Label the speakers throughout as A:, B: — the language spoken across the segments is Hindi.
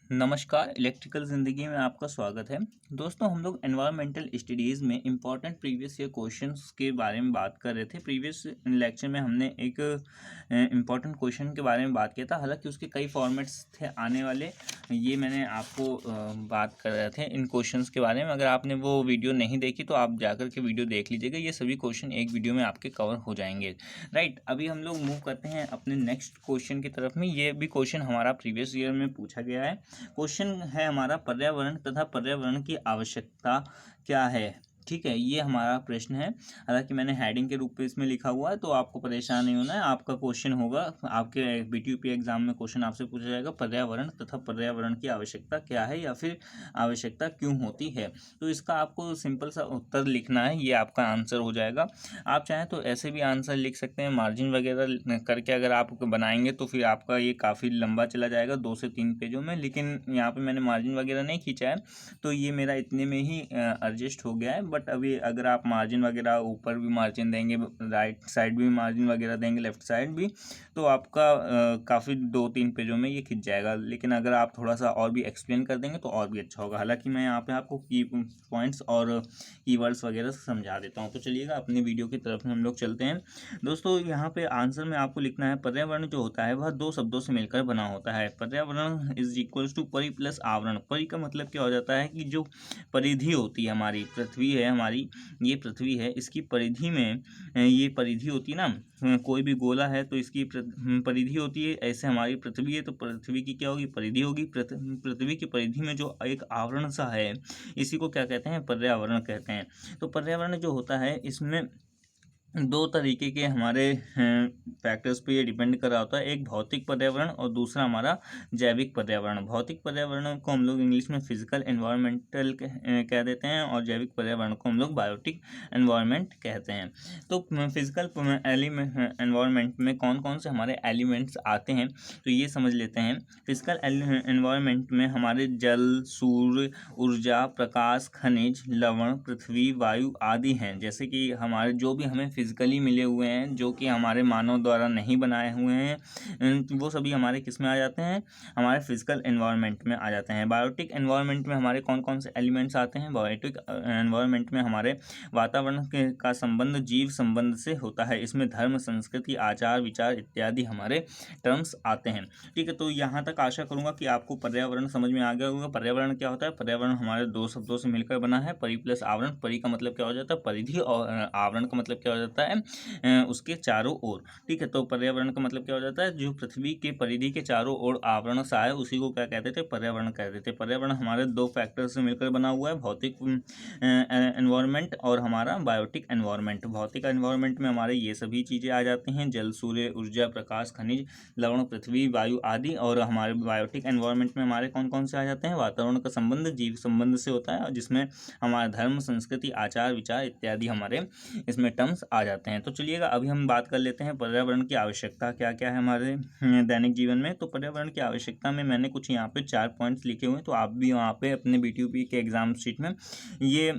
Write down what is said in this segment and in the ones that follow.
A: नमस्कार, इलेक्ट्रिकल ज़िंदगी में आपका स्वागत है। दोस्तों, हम लोग एनवायरमेंटल स्टडीज़ में इम्पॉर्टेंट प्रीवियस ईयर क्वेश्चंस के बारे में बात कर रहे थे। प्रीवियस लेक्चर में हमने एक इम्पॉर्टेंट क्वेश्चन के बारे में बात किया था। हालांकि उसके कई फॉर्मेट्स थे आने वाले, ये मैंने आपको बात कर रहे थे इन क्वेश्चंस के बारे में। अगर आपने वो वीडियो नहीं देखी तो आप जाकर के वीडियो देख लीजिएगा। ये सभी क्वेश्चन एक वीडियो में आपके कवर हो जाएंगे। राइट, अभी हम लोग मूव करते हैं अपने नेक्स्ट क्वेश्चन की तरफ में। ये भी क्वेश्चन हमारा प्रीवियस ईयर में पूछा गया है। क्वेश्चन है हमारा, पर्यावरण तथा पर्यावरण की आवश्यकता क्या है। ठीक है, ये हमारा प्रश्न है। हालांकि मैंने हेडिंग के रूप में इसमें लिखा हुआ है, तो आपको परेशान नहीं होना है। आपका क्वेश्चन होगा, आपके बीटीयूपी एग्जाम में क्वेश्चन आपसे पूछा जाएगा, पर्यावरण तथा पर्यावरण की आवश्यकता क्या है या फिर आवश्यकता क्यों होती है। तो इसका आपको सिंपल सा उत्तर लिखना है, ये आपका आंसर हो जाएगा। आप चाहें तो ऐसे भी आंसर लिख सकते हैं, मार्जिन वगैरह करके अगर आप बनाएंगे तो फिर आपका ये काफ़ी लंबा चला जाएगा, 2 से 3 पेजों में। लेकिन यहाँ पे मैंने मार्जिन वगैरह नहीं खींचा है, तो ये मेरा इतने में ही एडजस्ट हो गया है। बट अभी अगर आप मार्जिन वगैरह ऊपर भी मार्जिन देंगे, राइट साइड भी मार्जिन वगैरह देंगे, लेफ्ट साइड भी, तो आपका काफ़ी 2-3 पेजों में ये खिंच जाएगा। लेकिन अगर आप थोड़ा सा और भी एक्सप्लेन कर देंगे तो और भी अच्छा होगा। हालांकि मैं यहाँ पे आपको की पॉइंट्स और कीवर्ड्स वगैरह समझा देता हूँ। तो चलिएगा अपनी वीडियो की तरफ हम लोग चलते हैं। दोस्तों, यहाँ पे आंसर में आपको लिखना है, पर्यावरण जो होता है वह 2 शब्दों से मिलकर बना होता है। पर्यावरण इज इक्वल्स टू परि प्लस आवरण। परि का मतलब क्या हो जाता है कि जो परिधि होती है, हमारी पृथ्वी है, हमारी ये पृथ्वी है, इसकी परिधि में ये परिधि होती है ना, कोई भी गोला है तो इसकी परिधि होती है। ऐसे हमारी पृथ्वी है तो पृथ्वी की क्या होगी, परिधि होगी। पृथ्वी की परिधि में जो एक आवरण सा है, इसी को क्या कहते हैं, पर्यावरण कहते हैं। तो पर्यावरण जो होता है, इसमें 2 तरीके के हमारे फैक्टर्स पे ये डिपेंड कर रहा होता है। एक भौतिक पर्यावरण और दूसरा हमारा जैविक पर्यावरण। भौतिक पर्यावरण को हम लोग इंग्लिश में फिजिकल एनवायरमेंटल कह देते हैं, और जैविक पर्यावरण को हम लोग बायोटिक एनवायरमेंट कहते हैं। तो फिजिकल एनवायरमेंट में कौन कौन से हमारे एलिमेंट्स आते हैं, तो ये समझ लेते हैं। फिजिकल एनवायरमेंट में हमारे जल, सूर्य, ऊर्जा, प्रकाश, खनिज, लवण, पृथ्वी, वायु आदि हैं। जैसे कि हमारे जो भी हमें फिजिकली मिले हुए हैं, जो कि हमारे मानव द्वारा नहीं बनाए हुए हैं, वो सभी हमारे किस में आ जाते हैं, हमारे फिजिकल एनवायरनमेंट में आ जाते हैं। बायोटिक एनवायरनमेंट में हमारे कौन कौन से एलिमेंट्स आते हैं, बायोटिक एनवायरनमेंट में हमारे वातावरण का संबंध जीव संबंध से होता है। इसमें धर्म, संस्कृति, आचार विचार इत्यादि हमारे टर्म्स आते हैं। ठीक है, तो यहाँ तक आशा करूँगा कि आपको पर्यावरण समझ में आ गया होगा। पर्यावरण क्या होता है, पर्यावरण हमारे 2 शब्दों से मिलकर बना है, परि प्लस आवरण। परि का मतलब क्या हो जाता है, परिधि, और आवरण का मतलब क्या हो जाता है, उसके चारों ओर। ठीक है, तो पर्यावरण का मतलब क्या हो जाता है, जो पृथ्वी के परिधि के चारों ओर आवरण सा है, उसी को क्या कहते थे, पर्यावरण कहते थे। पर्यावरण हमारे 2 फैक्टर से मिलकर बना हुआ है, भौतिक एनवायरनमेंट और हमारा बायोटिक एनवायरनमेंट। भौतिक एनवायरनमेंट में हमारे ये सभी चीज़ें आ जाती हैं, जल, सूर्य, ऊर्जा, प्रकाश, खनिज, लवण, पृथ्वी, वायु आदि। और हमारे बायोटिक एनवायरनमेंट में हमारे कौन कौन से आ जाते हैं, वातावरण का संबंध जीव संबंध से होता है, जिसमें हमारा धर्म, संस्कृति, आचार विचार इत्यादि हमारे इसमें टर्म्स आ जाते हैं। तो चलिएगा अभी हम बात कर लेते हैं पर्यावरण की आवश्यकता क्या क्या है हमारे दैनिक जीवन में। तो पर्यावरण की आवश्यकता में मैंने कुछ यहाँ पे 4 पॉइंट्स लिखे हुए हैं, तो आप भी वहाँ पे अपने बीटीयूपी के एग्जाम शीट में ये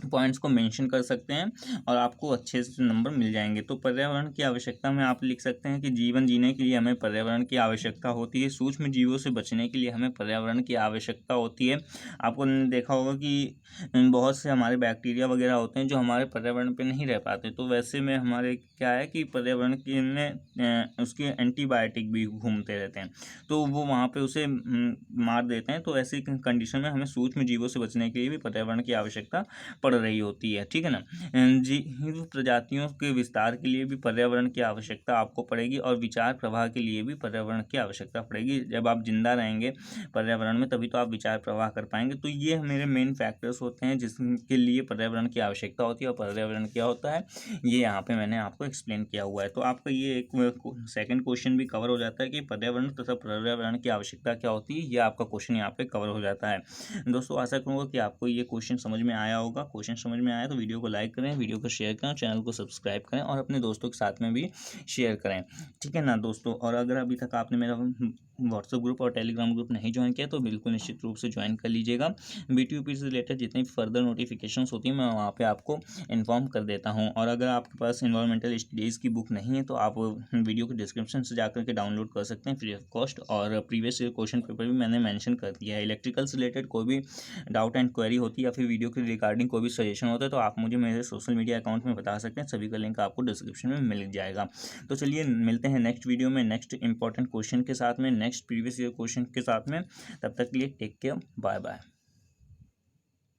A: पॉइंट्स को मेंशन कर सकते हैं और आपको अच्छे से नंबर मिल जाएंगे। तो पर्यावरण की आवश्यकता में आप लिख सकते हैं कि जीवन जीने के लिए हमें पर्यावरण की आवश्यकता होती है। सूक्ष्म जीवों से बचने के लिए हमें पर्यावरण की आवश्यकता होती है। आपको देखा होगा कि बहुत से हमारे बैक्टीरिया वगैरह होते हैं जो हमारे पर्यावरण पे नहीं रह पाते, तो वैसे में हमारे क्या है कि पर्यावरण के में उसके एंटीबायोटिक भी घूमते रहते हैं, तो वो वहाँ पे उसे मार देते हैं। तो ऐसी कंडीशन में हमें सूक्ष्म जीवों से बचने के लिए भी पर्यावरण की आवश्यकता पड़ रही होती है। ठीक है ना, जीव प्रजातियों के विस्तार के लिए भी पर्यावरण की आवश्यकता आपको पड़ेगी, और विचार प्रवाह के लिए भी पर्यावरण की आवश्यकता पड़ेगी। जब आप जिंदा रहेंगे पर्यावरण में, तभी तो आप विचार प्रवाह कर पाएंगे। तो ये मेरे मेन फैक्टर्स होते हैं जिसके लिए पर्यावरण की आवश्यकता होती है। और पर्यावरण क्या होता है, ये यहाँ पे मैंने आपको एक्सप्लेन किया हुआ है। तो आपका ये एक सेकंड क्वेश्चन भी कवर हो जाता है कि पर्यावरण तथा पर्यावरण की आवश्यकता क्या होती है, ये आपका क्वेश्चन यहाँ पे कवर हो जाता है। दोस्तों, आशा करूँगा कि आपको ये क्वेश्चन समझ में आया होगा। क्वेश्चन समझ में आया तो वीडियो को लाइक करें, वीडियो को शेयर करें, चैनल को सब्सक्राइब करें और अपने दोस्तों के साथ में भी शेयर करें। ठीक है ना दोस्तों, और अगर अभी तक आपने मेरा व्हाट्सएप ग्रुप और टेलीग्राम ग्रुप नहीं ज्वाइन किया तो बिल्कुल निश्चित रूप से ज्वाइन कर लीजिएगा। बीटीयूपी से रिलेटेड जितनी फर्दर नोटिफिकेशंस होती हैं मैं वहाँ पे आपको इन्फॉर्म कर देता हूँ। और अगर आपके पास एनवायरमेंटल स्टडीज़ की बुक नहीं है तो आप वीडियो के डिस्क्रिप्शन से जाकर के डाउनलोड कर सकते हैं फ्री ऑफ कॉस्ट। और प्रीवियस क्वेश्चन पेपर भी मैंने मेंशन कर दिया है। इलेक्ट्रिकल से रिलेटेड कोई भी डाउट एंड क्वेरी होती है या फिर वीडियो के रिगार्डिंग कोई भी सजेशन होता है तो आप मुझे मेरे सोशल मीडिया अकाउंट में बता सकते हैं। सभी का लिंक आपको डिस्क्रिप्शन में मिल जाएगा। तो चलिए मिलते हैं नेक्स्ट वीडियो में नेक्स्ट इंपॉर्टेंट क्वेश्चन के साथ में, नेक्स्ट प्रीवियस ईयर क्वेश्चन के साथ में। तब तक के लिए टेक केयर, बाय बाय।